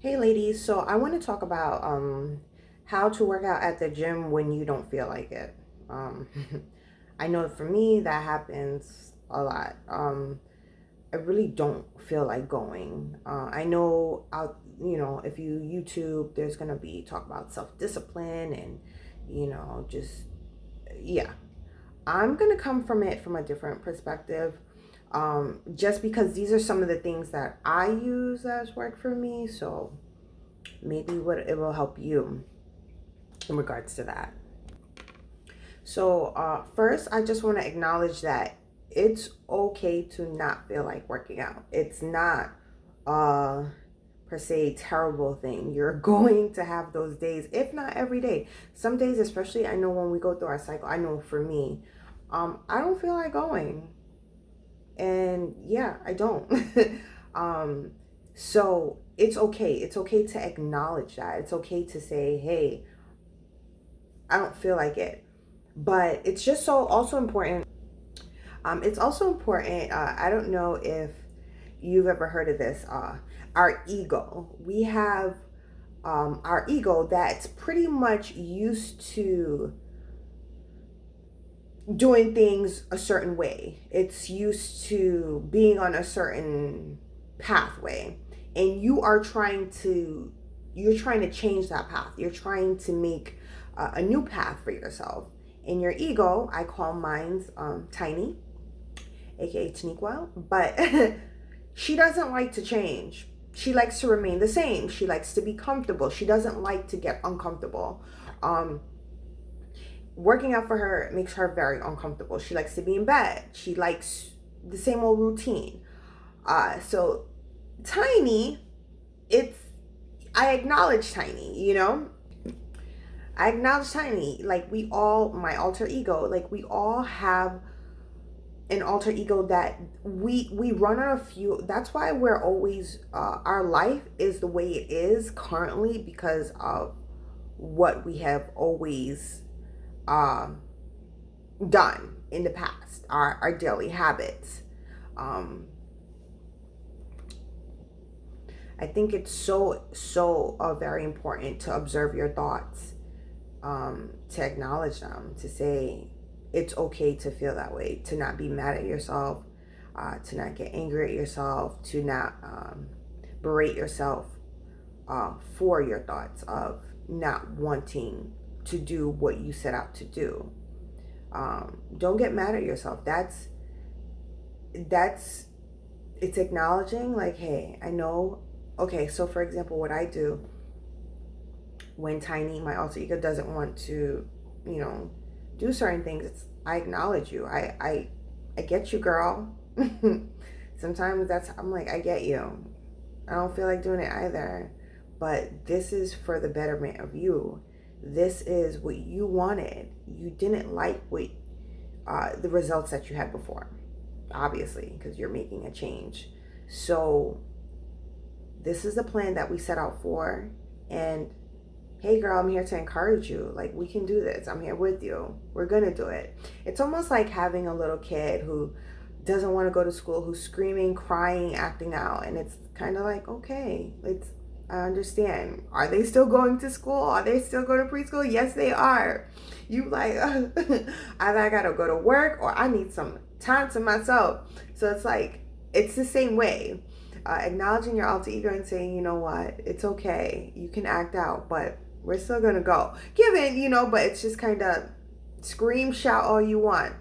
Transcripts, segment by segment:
Hey ladies, so I want to talk about how to work out at the gym when you don't feel like it. Um I know for me that happens a lot. I really don't feel like going. I know out if you YouTube, there's going to be talk about self-discipline and just yeah. I'm going to come from it from a different perspective. Just because these are some of the things that I use as work for me, so maybe what it will help you in regards to that. So first, I just want to acknowledge that it's okay to not feel like working out. It's not per se terrible thing. You're going to have those days, if not every day. Some days, especially, I know when we go through our cycle. I know for me, I don't feel like going, and yeah, I don't. um, so it's okay. It's okay to acknowledge that. It's okay to say, hey, I don't feel like it. But it's just so also important. It's also important. I don't know if you've ever heard of this. Our ego. We have our ego that's pretty much used to doing things a certain way. It's used to being on a certain pathway, and you're trying to change that path. You're trying to make a new path for yourself. And your ego, I call mine's Tiny, aka Taniqua, but she doesn't like to change. She likes to remain the same. She likes to be comfortable. She doesn't like to get uncomfortable. Um, Working out for her makes her very uncomfortable. She likes to be in bed. She likes the same old routine. So Tiny, it's I acknowledge Tiny. I acknowledge Tiny. Like we all, my alter ego, like we all have an alter ego that we run on a few. That's why we're always our life is the way it is currently because of what we have always um done in the past, our daily habits. um I think it's so very important to observe your thoughts, to acknowledge them, to say it's okay to feel that way, to not be mad at yourself, to not get angry at yourself, to not berate yourself for your thoughts of not wanting to do what you set out to do. Don't get mad at yourself. That's it's acknowledging, like, hey, I know. Okay, so for example, what I do when Tiny, my alter ego, doesn't want to, you know, do certain things, I acknowledge you. I get you, girl. Sometimes I'm like, I get you. I don't feel like doing it either, but this is for the betterment of you. This is what you wanted. You didn't like what the results that you had before, obviously, because you're making a change. So this is the plan that we set out for, and hey girl, I'm here to encourage you. Like, we can do this. I'm here with you. We're gonna do it. It's almost like having a little kid who doesn't want to go to school, who's screaming, crying, acting out, and it's kind of like, okay, I understand. Are they still going to school? Are they still going to preschool? Yes, they are. You like, either I gotta go to work or I need some time to myself. So it's like, it's the same way. Acknowledging your alter ego and saying, you know what, it's okay. You can act out, but we're still gonna go. Given, but it's just kind of scream, shout all you want.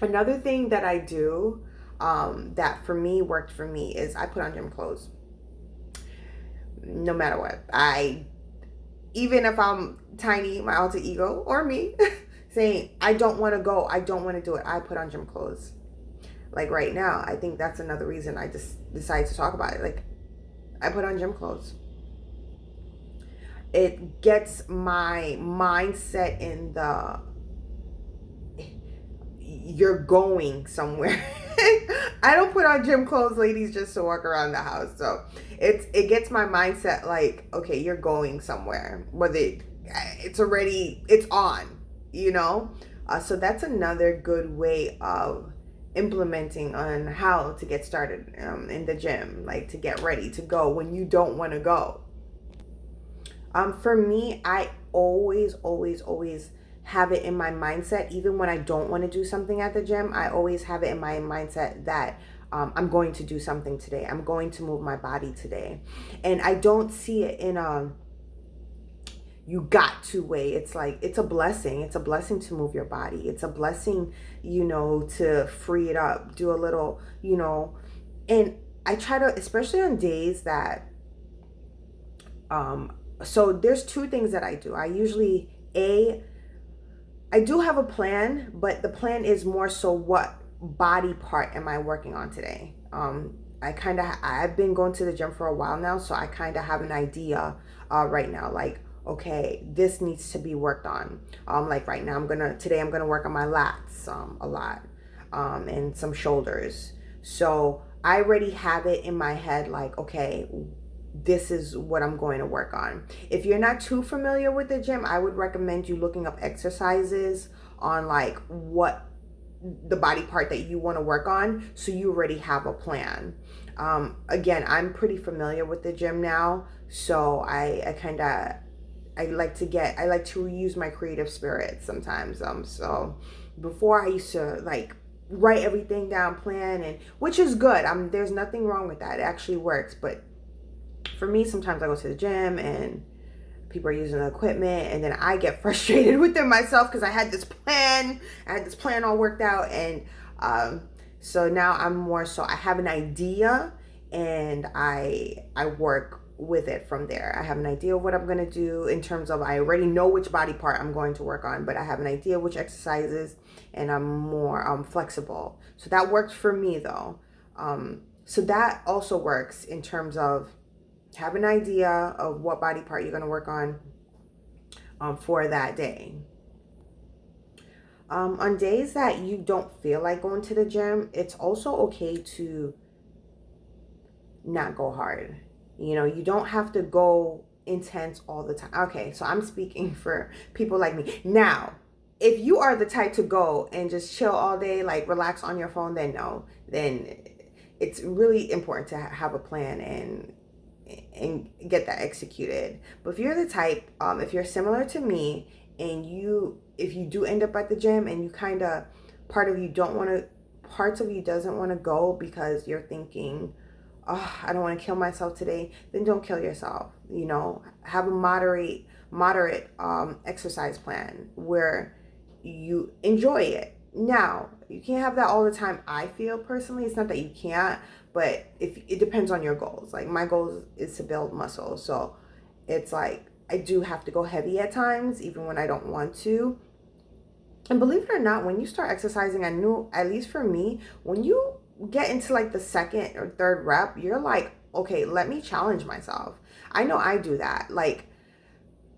Another thing that I do, that for me worked for me, is I put on gym clothes. No matter what, even if I'm Tiny, my alter ego, or me, saying I don't want to go, I don't want to do it, I put on gym clothes. Like right now, I think that's another reason I just decided to talk about it. Like, I put on gym clothes. It gets my mindset in the you're going somewhere. I don't put on gym clothes, ladies, just to walk around the house. So it gets my mindset like, okay, you're going somewhere. Whether it's on. So that's another good way of implementing on how to get started in the gym, like to get ready to go when you don't want to go. For me, I always have it in my mindset, even when I don't want to do something at the gym, I always have it in my mindset that I'm going to do something today. I'm going to move my body today. And I don't see it in a you got to way. It's like, it's a blessing. It's a blessing to move your body. It's a blessing, to free it up, do a little, and I try to, especially on days that, so there's two things that I do. I do have a plan, but the plan is more so what body part am I working on today? I've been going to the gym for a while now, so I kind of have an idea right now. Like, okay, this needs to be worked on. Like right now, today I'm gonna work on my lats a lot, and some shoulders. So I already have it in my head, like, okay, this is what I'm going to work on. If you're not too familiar with the gym, I would recommend you looking up exercises on like what the body part that you want to work on, so you already have a plan. Again, I'm pretty familiar with the gym now, so I like to use my creative spirit sometimes. So before I used to like write everything down, plan, and which is good. There's nothing wrong with that. It actually works. But for me, sometimes I go to the gym and people are using the equipment, and then I get frustrated with them myself because I had this plan. All worked out, and so now I'm more so I have an idea, and I work with it from there. I have an idea of what I'm going to do in terms of, I already know which body part I'm going to work on, but I have an idea which exercises, and I'm more flexible. So that works for me though. So that also works in terms of have an idea of what body part you're going to work on for that day. On days that you don't feel like going to the gym, it's also okay to not go hard. You don't have to go intense all the time. Okay, so I'm speaking for people like me. Now, if you are the type to go and just chill all day, like relax on your phone, then no. Then it's really important to have a plan and get that executed. But if you're the type, if you're similar to me, and if you do end up at the gym and you kind of, parts of you doesn't want to go because you're thinking, oh, I don't want to kill myself today, then don't kill yourself. Have a moderate exercise plan where you enjoy it. Now, you can't have that all the time. I feel personally, it's not that you can't, but if it depends on your goals. Like my goal is to build muscle, so it's like I do have to go heavy at times, even when I don't want to. And believe it or not, when you start exercising, I knew, at least for me, when you get into like the second or third rep, you're like, okay, let me challenge myself. I know I do that. Like,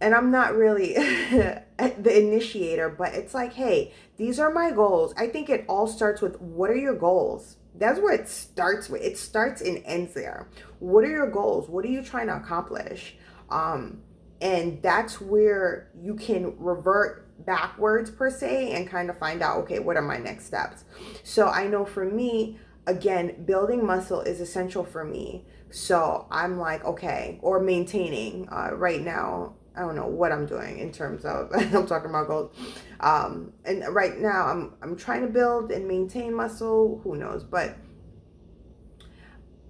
and I'm not really the initiator, but it's like, hey, these are my goals. I think it all starts with, what are your goals? That's where it starts with. It starts and ends there. What are your goals? What are you trying to accomplish? And that's where you can revert backwards per se and kind of find out, okay, what are my next steps? So I know for me, again, building muscle is essential for me. So I'm like, okay, or maintaining right now. I don't know what I'm doing in terms of, I'm talking about goals. And right now I'm trying to build and maintain muscle, who knows, but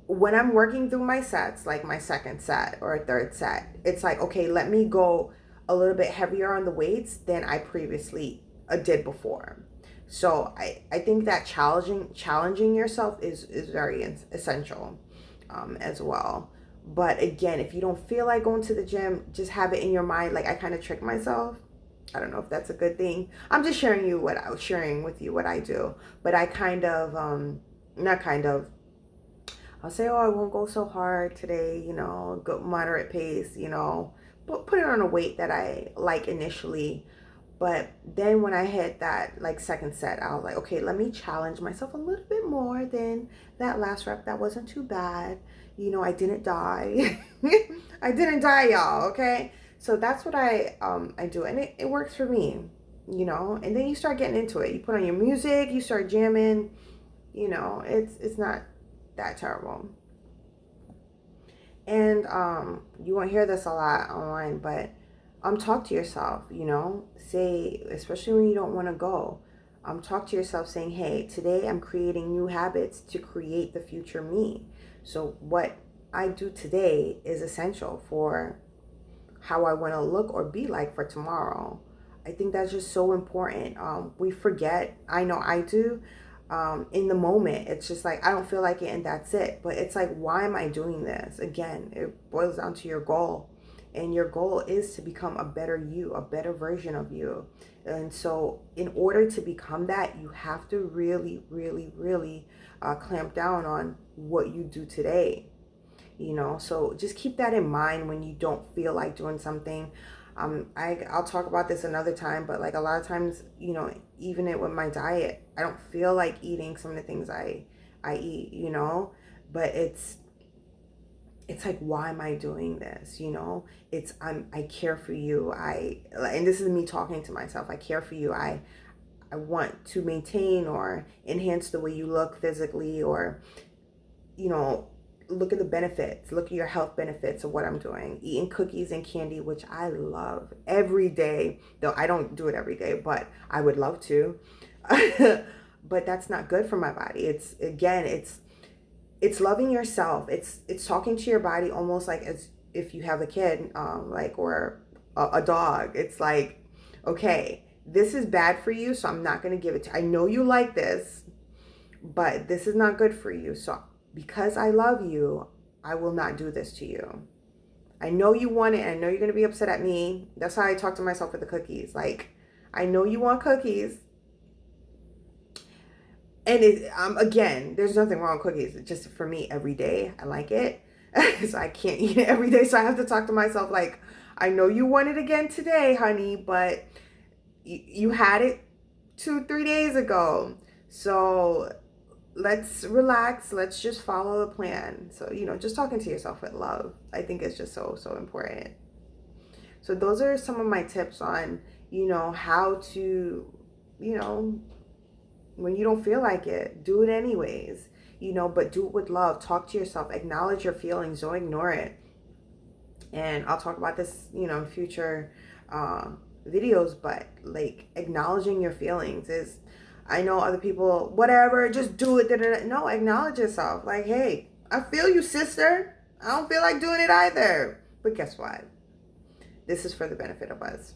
when I'm working through my sets, like my second set or a third set, it's like, okay, let me go a little bit heavier on the weights than I previously did before. So I think that challenging yourself is very essential as well. But again, if you don't feel like going to the gym, just have it in your mind. Like I kind of trick myself. I don't know if that's a good thing. I'm just sharing with you what I do. But I kind of, I'll say, oh, I won't go so hard today, go moderate pace, but put it on a weight that I like initially. But then when I hit that like second set, I was like, okay, let me challenge myself a little bit more than that last rep. That wasn't too bad. I didn't die. I didn't die, y'all, okay? So that's what I do, and it works for me, and then you start getting into it. You put on your music, you start jamming, it's not that terrible. And you won't hear this a lot online, but talk to yourself, you know, say, especially when you don't want to go, talk to yourself saying, hey, today I'm creating new habits to create the future me. So what I do today is essential for how I want to look or be like for tomorrow. I think that's just so important. We forget, I know I do, in the moment. It's just like, I don't feel like it and that's it. But it's like, why am I doing this? Again, it boils down to your goal. And your goal is to become a better you, a better version of you. And so, in order to become that, you have to really, really, really clamp down on what you do today, you know. So just keep that in mind when you don't feel like doing something. I'll talk about this another time, but like a lot of times, you know, even it with my diet, I don't feel like eating some of the things I eat, you know. But it's like, why am I doing this, you know? I care for you. And this is me talking to myself. I care for you. I want to maintain or enhance the way you look physically, or, you know, look at the benefits, look at your health benefits of what I'm doing. Eating cookies and candy, which I love every day, though I don't do it every day, but I would love to. But that's not good for my body. It's, again, it's loving yourself. It's talking to your body almost like as if you have a kid, like, or a dog. It's like, okay, this is bad for you, so I'm not going to give it to you. I know you like this, but this is not good for you. So because I love you, I will not do this to you. I know you want it, and I know you're going to be upset at me. That's how I talk to myself with the cookies. Like, I know you want cookies. And again, there's nothing wrong with cookies. It's just, for me, every day, I like it. So I can't eat it every day. So I have to talk to myself like, I know you want it again today, honey, but you had it 2-3 days ago. So let's relax. Let's just follow the plan. So, you know, just talking to yourself with love, I think is just so, so important. So those are some of my tips on, you know, how to, you know, when you don't feel like it, do it anyways, you know, but do it with love. Talk to yourself, acknowledge your feelings, don't ignore it. And I'll talk about this, you know, in future videos, but like, acknowledging your feelings is, I know other people, whatever, just do it. Da-da-da. No, acknowledge yourself. Like, hey, I feel you, sister. I don't feel like doing it either. But guess what? This is for the benefit of us.